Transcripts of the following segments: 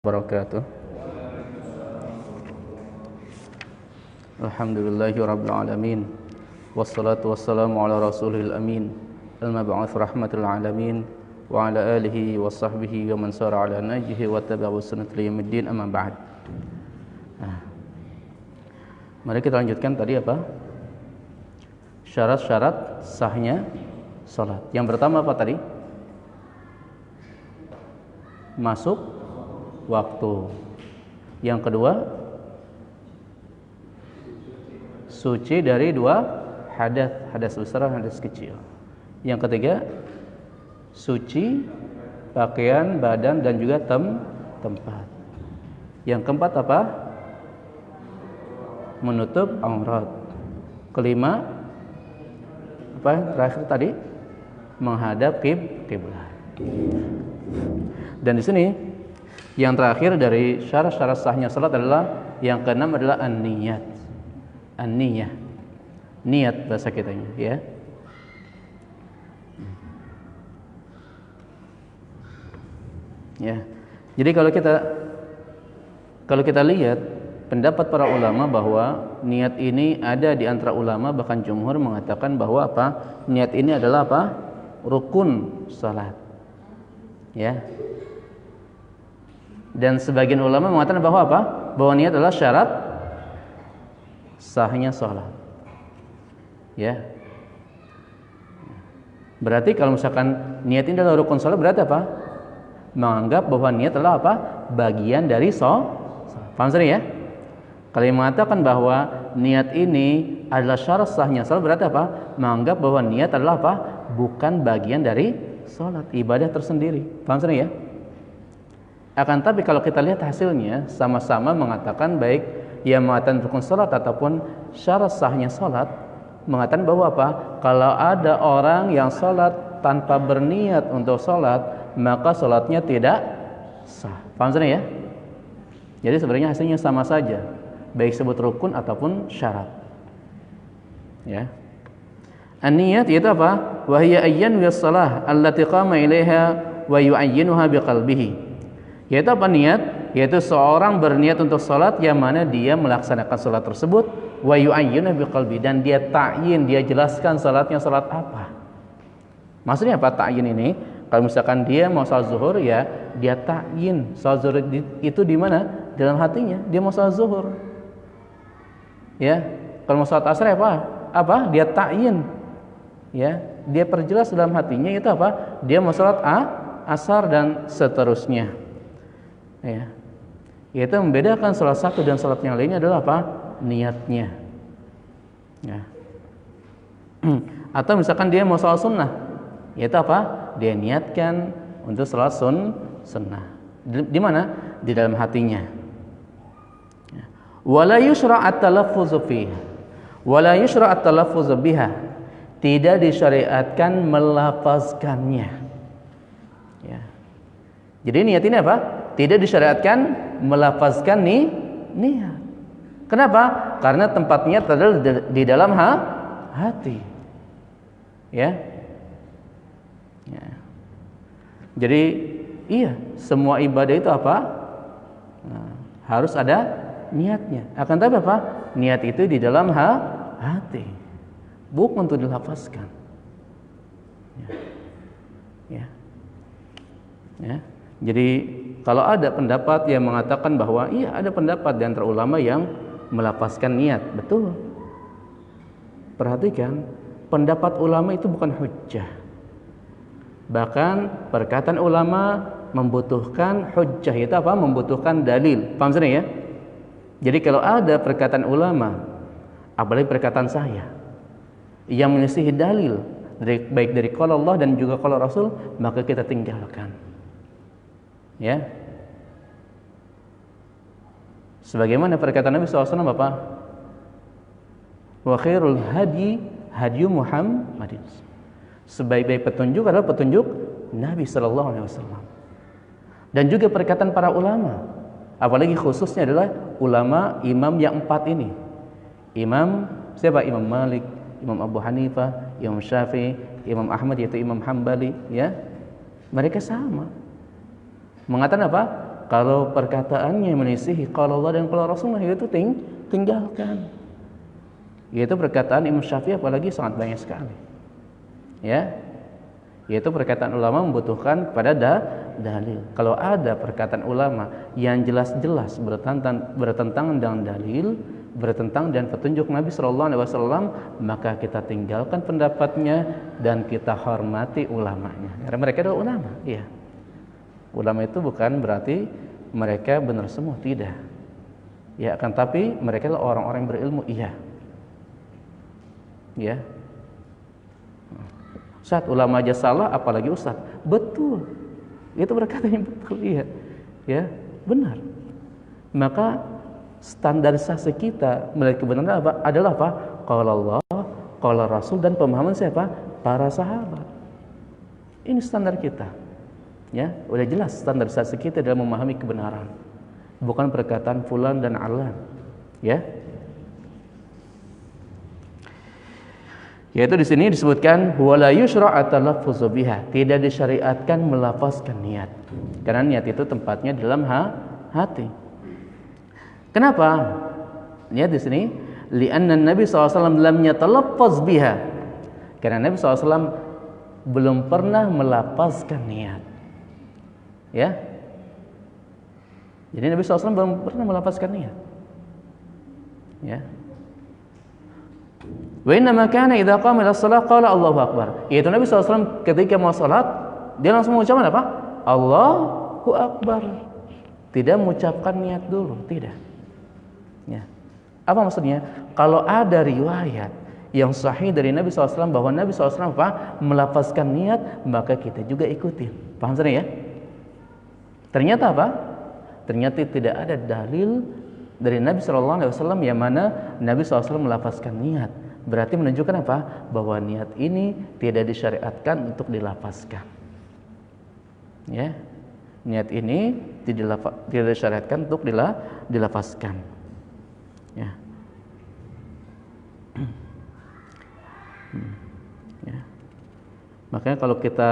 Wabarakatuh. Alhamdulillahi rabbil alamin. Wassalatu wassalamu ala rasulil amin, al-mab'uts rahmatul alamin, wa ala alihi wa sahbihi wa man sara ala nahjihi wa tabi'a sunnati ila yaumiddin, amma ba'd. Mari kita lanjutkan tadi apa? Syarat-syarat sahnya salat. Yang pertama apa tadi? Masuk waktu. Yang kedua, suci dari dua hadas, hadas besar dan hadas kecil. Yang ketiga, suci pakaian, badan dan juga tempat. Yang keempat apa? Menutup aurat. Kelima, apa terakhir tadi? Menghadap kiblat. Dan di sini yang terakhir dari syarat-syarat sahnya salat adalah yang keenam adalah an-niyat. An-niyah. Niat bahasa kitanya, ya. Ya. Jadi kalau kita lihat pendapat para ulama bahwa niat ini ada di antara ulama, bahkan jumhur mengatakan bahwa apa? Niat ini adalah apa? Rukun salat. Ya. Dan sebagian ulama mengatakan bahwa apa? Bahwa niat adalah syarat sahnya salat. Ya. Berarti kalau misalkan niat ini adalah rukun salat, berarti apa? Menganggap bahwa niat adalah apa? Bagian dari salat. Paham sering ya? Kalau yang mengatakan bahwa niat ini adalah syarat sahnya salat, berarti apa? Menganggap bahwa niat adalah apa? Bukan bagian dari salat, ibadah tersendiri. Paham sering ya? Akan tapi kalau kita lihat hasilnya sama-sama mengatakan baik yang mengatakan rukun salat ataupun syarat sahnya salat, mengatakan bahwa apa? Kalau ada orang yang salat tanpa berniat untuk salat, maka salatnya tidak sah. Paham ya? Jadi sebenarnya hasilnya sama saja, baik sebut rukun ataupun syarat. Ya. An-niyat itu apa? Wa hiya ayyan was-salah allati qama ilaiha wa yu'ayyinuha biqalbihi. Yaitu apa niat? Yaitu seorang berniat untuk salat yang mana dia melaksanakan salat tersebut wa yu'ayyinu biqalbi, dan dia ta'yin, dia jelaskan salatnya salat apa. Maksudnya apa ta'yin ini? Kalau misalkan dia mau salat zuhur, ya dia ta'yin salat zuhur itu di mana? Dalam hatinya dia mau salat zuhur. Ya. Kalau mau salat asar apa? Apa? Dia ta'yin. Ya, dia perjelas dalam hatinya itu apa? Dia mau salat asar dan seterusnya. Ya. Yaitu membedakan salat satu dan salat yang lainnya adalah apa? Niatnya. Ya. Atau misalkan dia mau salat sunnah, yaitu apa? Dia niatkan untuk salat sunnah. Di mana? Di dalam hatinya. Ya. Wala yushra' at-talaffuz fiha. Wala yushra' at-talaffuz biha. Tidak disyariatkan melafazkannya. Ya. Jadi niat ini apa? Tidak disyariatkan melafazkan niat. Kenapa? Karena tempat niat adalah di dalam hati. Ya. Ya. Jadi iya, semua ibadah itu apa? Nah, harus ada niatnya. Akan tapi apa? Niat itu di dalam hati, bukan untuk dilafazkan. Ya. Ya. Ya. Jadi kalau ada pendapat yang mengatakan bahwa iya, ada pendapat di antara ulama yang melafazkan niat, betul. Perhatikan, pendapat ulama itu bukan hujjah. Bahkan perkataan ulama membutuhkan hujjah, itu apa? Membutuhkan dalil. Paham sini ya? Jadi kalau ada perkataan ulama, apalagi perkataan saya, yang menyelisihi dalil, baik dari qala Allah dan juga qala Rasul, maka kita tinggalkan. Ya, sebagaimana perkataan Nabi SAW, Bapak, wa khairul hadi hadi Muhammadin. Sebaik-baik petunjuk adalah petunjuk Nabi SAW. Dan juga perkataan para ulama, apalagi khususnya adalah ulama imam yang 4 ini. Imam siapa? Imam Malik, Imam Abu Hanifah, Imam Syafi'i, Imam Ahmad yaitu Imam Hambali. Ya, mereka sama. Mengatakan apa? kalau perkataannya melisihi qala Allah dan qala Rasulullah, itu tinggalkan. Yaitu perkataan Imam Syafi'i apalagi sangat banyak sekali. Ya. Yaitu perkataan ulama membutuhkan kepada dalil. Kalau ada perkataan ulama yang jelas-jelas bertentangan dengan dalil, bertentangan dengan petunjuk Nabi sallallahu alaihi wasallam, maka kita tinggalkan pendapatnya dan kita hormati ulamanya. Karena mereka adalah ulama, iya. Ulama itu bukan berarti mereka benar semua, tidak. Ya, akan tapi mereka adalah orang-orang yang berilmu, iya. Ya. Ustaz, ulama aja salah, apalagi ustaz. Betul. Itu berkatanya betul, iya. Ya, benar. Maka standarisasi kita melihat kebenaran adalah apa? Qala Allah, qala Rasul, dan pemahaman siapa? Para sahabat. Ini standar kita. Ya, udah jelas standarisasi kita dalam memahami kebenaran. Bukan perkataan fulan dan alan. Ya. Yaitu di sini disebutkan wala yusra' at-talaffuzu biha, tidak disyariatkan melafazkan niat. Karena niat itu tempatnya dalam hati. Kenapa? Niat di sini li'anna Nabi SAW lam yatalaffaz biha. Karena Nabi SAW belum pernah melafazkan niat. Ya. Jadi Nabi SAW belum pernah melafazkan niat. Ya. Wa inna ma kana idza qama ila shalah qala Allahu akbar. Yaitu Nabi SAW ketika mau salat, dia langsung mengucapkan apa? Allahu akbar. Tidak mengucapkan niat dulu, tidak. Ya. Apa maksudnya? Kalau ada riwayat yang sahih dari Nabi SAW bahwa Nabi SAW apa? Melafazkan niat, maka kita juga ikutin. Paham saudara ya? Ternyata apa? Ternyata tidak ada dalil dari Nabi SAW yang mana Nabi SAW melafazkan niat. Berarti menunjukkan apa? Bahwa niat ini tidak disyariatkan untuk dilafazkan. Ya, niat ini tidak disyariatkan untuk dilafazkan. Ya. Ya. Makanya kalau kita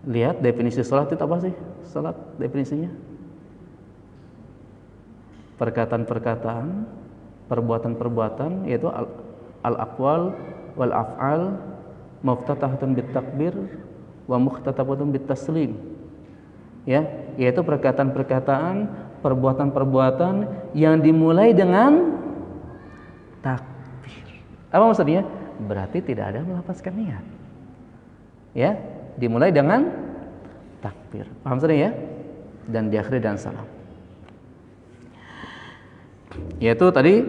lihat definisi salat itu apa sih? Salat definisinya? Perkataan-perkataan, perbuatan-perbuatan, yaitu al-aqwal wal af'al muftatahatun bit takbir wa mukhtatabatun bit taslim. Ya, yaitu perkataan-perkataan, perbuatan-perbuatan yang dimulai dengan takbir. Apa maksudnya? Berarti tidak ada melafazkan niat. Ya, dimulai dengan takbir. Paham sudah ya? Dan diakhiri dengan salam. Yaitu tadi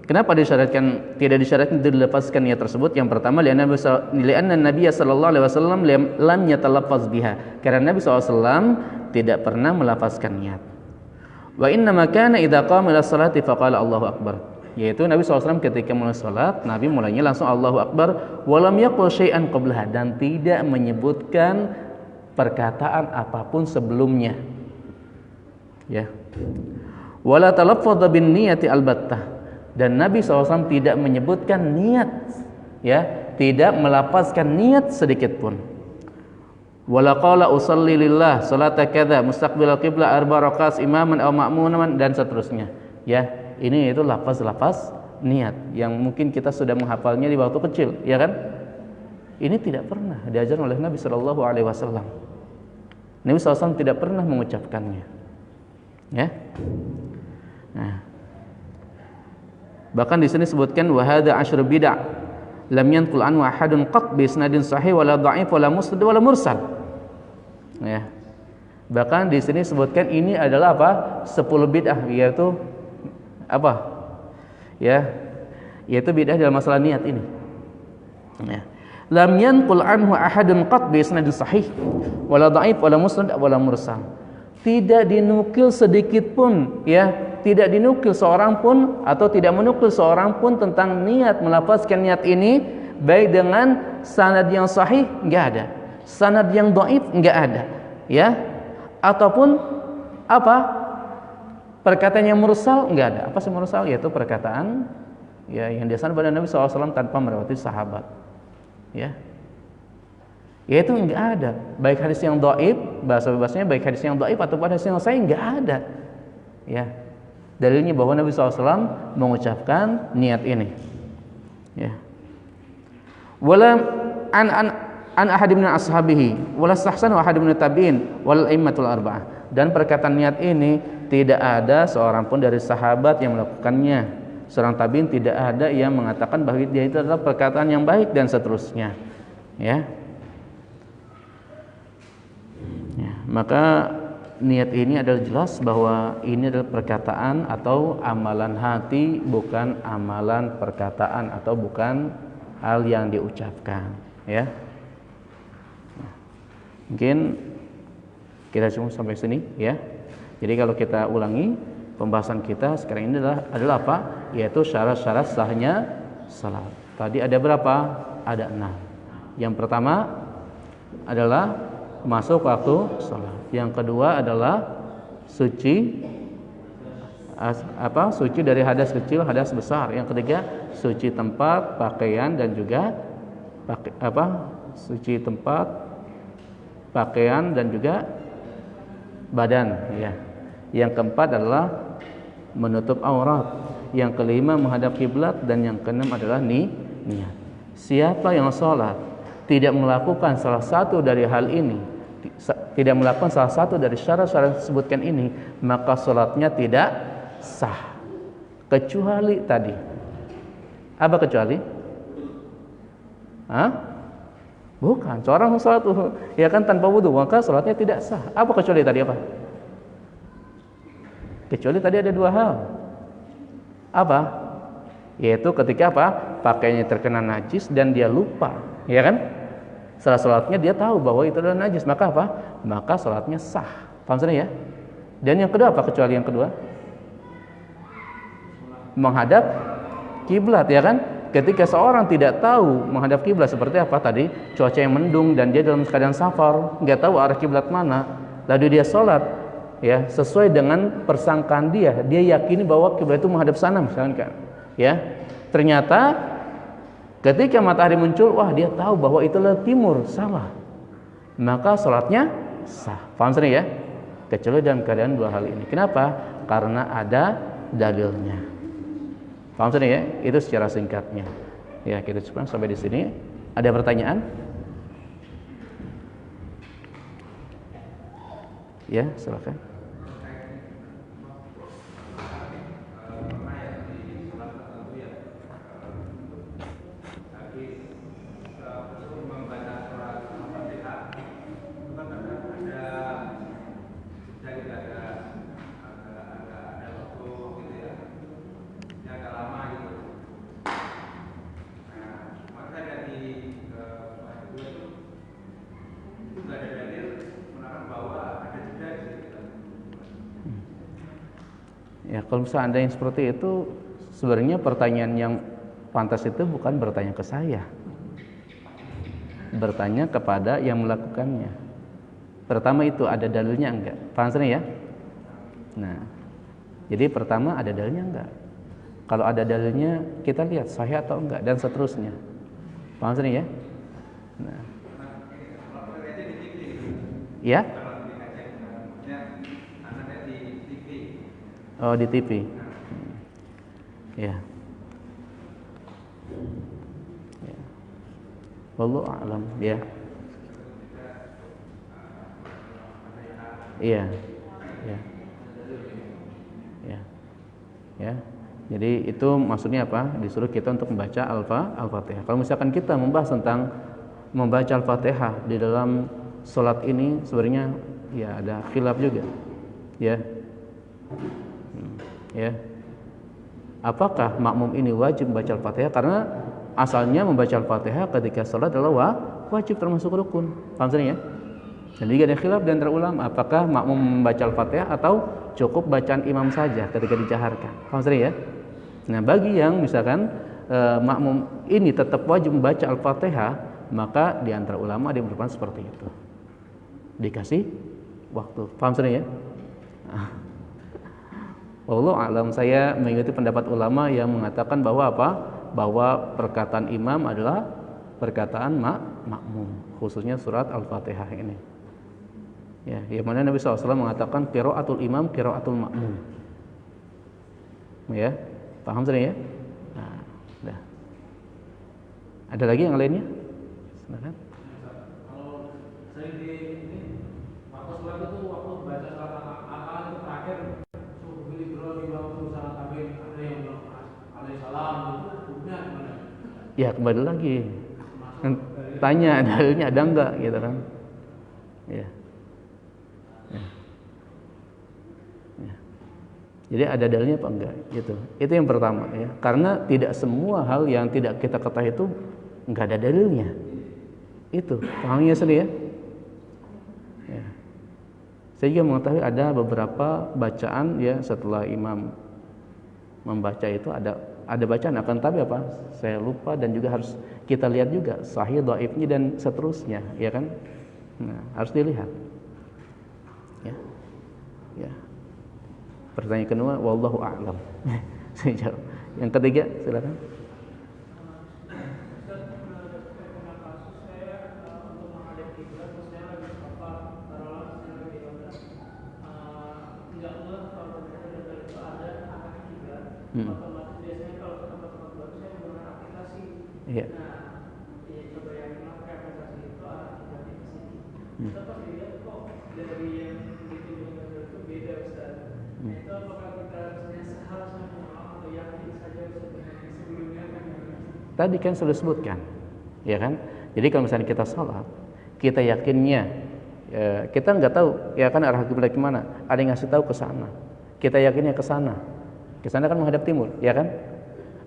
kenapa tidak disyaratkan dilafazkan niat tersebut? Yang pertama li'anna Nabi sallallahu alaihi wasallam lam yatalaffaz biha. Karena Nabi SAW tidak pernah melafazkan niat. Wa inna ma kana idza qama ila sholati faqala Allahu akbar. Yaitu Nabi SAW ketika mulai salat, Nabi mulainya langsung Allahu akbar wa lam yaqul syai'an qablaha, dan tidak menyebutkan perkataan apapun sebelumnya. Ya. Wala talaffadha bin niyati albattah, dan Nabi SAW tidak menyebutkan niat, ya, tidak melafazkan niat sedikit pun. Wala qala usalli lillah salata kadza mustaqbil qiblah arba rakaat imaman aw ma'muman, dan seterusnya. Ya, ini itu lafaz-lafaz niat yang mungkin kita sudah menghafalnya di waktu kecil, ya kan? Ini tidak pernah diajarkan oleh Nabi sallallahu alaihi wasallam. Nabi SAW tidak pernah mengucapkannya. Ya. Nah, bahkan di sini disebutkan wa hadza asyru bid'ah lam yanqul anhu ahadun qat bi isnadin sahih wala dha'if wala musnad wala mursal. Ya. Bahkan di sini disebutkan ini adalah apa? 10 bid'ah, yaitu apa? Ya. Yaitu bid'ah dalam masalah niat ini. Ya. Lam yanqul anhu ahadun qat bi isnadin sahih wala dha'if wala musnad wala mursal. Tidak dinukil sedikit pun, ya, tidak dinukil seorang pun atau tidak menukil seorang pun tentang niat, melafazkan niat ini, baik dengan sanad yang sahih enggak ada, sanad yang dhaif enggak ada, ya, ataupun apa? Perkataan yang mursal enggak ada. Apa sih mursal? Yaitu perkataan, ya, yang diasal pada Nabi SAW tanpa melewati sahabat, ya. Yaitu enggak ada. Baik hadis yang dhaif, bahasanya baik hadis yang dhaif atau hadis yang sahih enggak ada. Ya. Dalilnya bahwa Nabi SAW mengucapkan niat ini. Ya. Wala an ahad min ashabihi wala stahsanu ahad min tabi'in wal aimmatul arba'ah. Dan perkataan niat ini tidak ada seorang pun dari sahabat yang melakukannya. Seorang tabi'in tidak ada yang mengatakan bahwa dia itu adalah perkataan yang baik dan seterusnya. Ya. Ya, maka niat ini adalah jelas bahwa ini adalah perkataan atau amalan hati, bukan amalan perkataan atau bukan hal yang diucapkan, ya. Mungkin kita cuma sampai sini, ya. Jadi kalau kita ulangi pembahasan kita sekarang ini adalah apa? Yaitu syarat-syarat sahnya salat. Tadi ada berapa? Ada 6. Yang pertama adalah masuk waktu salat. Yang kedua adalah suci suci dari hadas kecil, hadas besar. Yang ketiga suci tempat, pakaian dan juga suci tempat, pakaian dan juga badan, ya. Yang keempat adalah menutup aurat. Yang kelima menghadap kiblat dan yang keenam adalah niat. Siapa yang sholat tidak melakukan salah satu dari hal ini, tidak melakukan salah satu dari syarat-syarat disebutkan ini, maka sholatnya tidak sah. Kecuali tadi. Apa kecuali? Bukan. Seorang sholat ya kan tanpa wudu, maka sholatnya tidak sah. Apa kecuali tadi apa? Kecuali tadi ada 2 hal. Apa? Yaitu ketika apa? Pakaiannya terkena najis dan dia lupa, ya kan? Setelah sholatnya dia tahu bahwa itu adalah najis, maka apa? Maka sholatnya sah. Paham sudah ya? Dan yang kedua apa? Kecuali yang kedua, menghadap kiblat, ya kan? Ketika seorang tidak tahu menghadap kiblat seperti apa tadi, cuaca yang mendung dan dia dalam keadaan safar, nggak tahu arah kiblat mana, lalu dia sholat, ya sesuai dengan persangkaan dia yakini bahwa kiblat itu menghadap sana misalkan, ya. Ternyata ketika matahari muncul, wah dia tahu bahwa itu adalah timur, salah. Maka sholatnya sah. Paham sini ya? Kecuali dalam keadaan 2 hal ini. Kenapa? Karena ada dalilnya. Paham sini ya? Itu secara singkatnya. Ya, kita cukup sampai di sini. Ada pertanyaan? Ya, silakan. Ya, kalau misalnya Anda yang seperti itu, sebenarnya pertanyaan yang pantas itu bukan bertanya ke saya, bertanya kepada yang melakukannya. Pertama itu ada dalilnya enggak? Paham ya? Nah, jadi pertama ada dalilnya enggak? Kalau ada dalilnya kita lihat sahih atau enggak dan seterusnya. Paham ya? Nah, ya? Oh, di TV. Ya. Ya. Wallahu a'lam, ya. Iya. Ya. Ya. Ya. Jadi itu maksudnya apa? Disuruh kita untuk membaca Al-Fatihah. Kalau misalkan kita membahas tentang membaca Al-Fatihah di dalam salat ini, sebenarnya ya ada khilaf juga. Ya. Ya. Apakah makmum ini wajib membaca Al-Fatihah? Karena asalnya membaca Al-Fatihah ketika salat adalah wajib, termasuk rukun. Paham ya? Dan juga ada khilaf di antara ulama, apakah makmum membaca Al-Fatihah atau cukup bacaan imam saja ketika dijaharkan. Paham ya? Nah, bagi yang misalkan makmum ini tetap wajib membaca Al-Fatihah, maka di antara ulama ada yang berpendapat seperti itu. Dikasih waktu. Paham ya? Wallahu a'lam, saya mengikuti pendapat ulama yang mengatakan bahwa apa? Bahwa perkataan imam adalah perkataan makmum, khususnya surat Al-Fatihah ini. Ya, yang mana Nabi SAW mengatakan qiraatul imam qiraatul makmum. Ya, paham sudah ya? Nah, dah. Ada lagi yang lainnya? Silakan. Kalau saya di ini waktu sholat itu waktu baca surat Al-Alaq itu terakhir subhil Ibrahim wa Musa sampai ada yang bilang alaihissalam itu benar gimana? Ya, kembali lagi. Tanya dalilnya ada enggak gitu kan? Ya. Ya. Ya. Jadi ada dalilnya apa enggak gitu. Itu yang pertama ya. Karena tidak semua hal yang tidak kita ketahui itu enggak ada dalilnya. Itu, pahamnya sendiri ya? Ya. Saya juga mengetahui ada beberapa bacaan ya setelah imam membaca itu ada bacaan akan tapi apa? Saya lupa dan juga harus kita lihat juga sahih dhaifnya dan seterusnya, ya kan? Nah, harus dilihat. Ya. Ya. Pertanyaan kedua, wallahu a'lam. Saya jawab. Yang ketiga, silakan. Biasanya kalau ke tempat-tempat baru saya menggunakan aplikasi. Iya. Nah, coba yang pakai aplikasi itu arahnya ke sini. Kita pas dilihat kok dari yang ditunjukkan itu beda Ustaz. Itu apakah kita seharusnya menolak atau yakin saja sebenarnya sebelumnya kan? Tadi kan sudah sebutkan, ya kan? Jadi kalau misalnya kita sholat, kita yakinnya, kita nggak tahu, ya kan arah kiblat kemana? Ada yang ngasih tahu ke sana. Kita yakinnya ke sana. Ke sana kan menghadap timur, ya kan?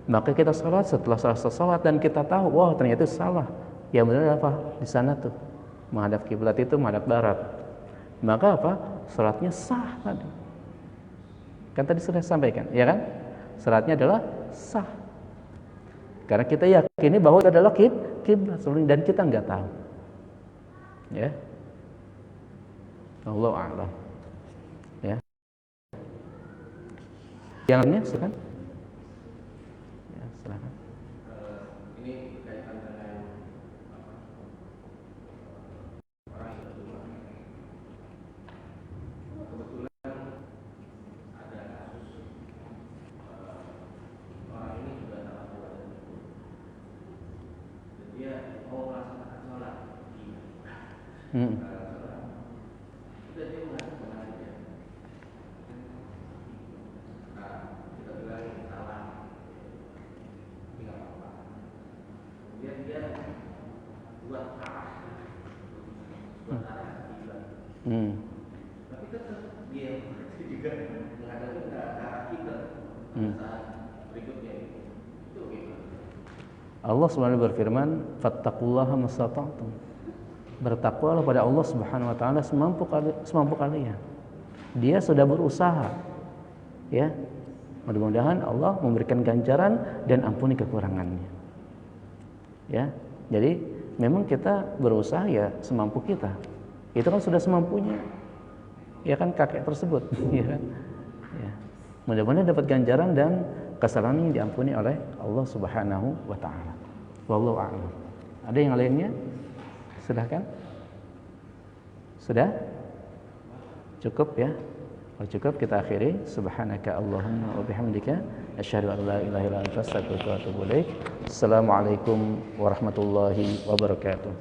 Maka kita sholat, setelah selesai sholat dan kita tahu, wah ternyata itu salah. Yang benar apa? Di sana tuh menghadap kiblat itu menghadap barat. Maka apa? Sholatnya sah tadi. Kan tadi sudah sampaikan, ya kan? Sholatnya adalah sah. Karena kita yakini bahwa itu adalah kiblat dan kita nggak tahu. Ya. Allahu a'lam. Ya. Yang lainnya silakan. Ya, silakan. Ini kaitan dengan orang yang berdua. Kebetulan ada kasus orang ini juga salah dua dan dia mau melaksanakan sholat sudah dia mengaku mengaku ya. Nah, kita bilang salah tapi nggak apa-apa. Kemudian dia buat arah kiblat. Tapi tetap dia juga menghadapi ke arah kiblat saat berikutnya itu gimana? Allah SWT berfirman, fattaqullaha mastata'tum. Bertakwalah pada Allah Subhanahu wa taala semampu kalian. Dia sudah berusaha. Ya. Mudah-mudahan Allah memberikan ganjaran dan ampuni kekurangannya. Ya. Jadi memang kita berusaha ya semampu kita. Itu kan sudah semampunya. Ya kan kakek tersebut, ya kan? Ya. Mudah-mudahan dapat ganjaran dan kesalahan yang diampuni oleh Allah Subhanahu wa taala. Wallahu a'lam. Ada yang lainnya? Silahkan. Sudah? Cukup ya? Kalau cukup kita akhiri. Subhanaka Allahumma wa bihamdika asyhadu an la ilaha illa anta astaghfiruka wa atubu ilaik. Assalamualaikum warahmatullahi wabarakatuh.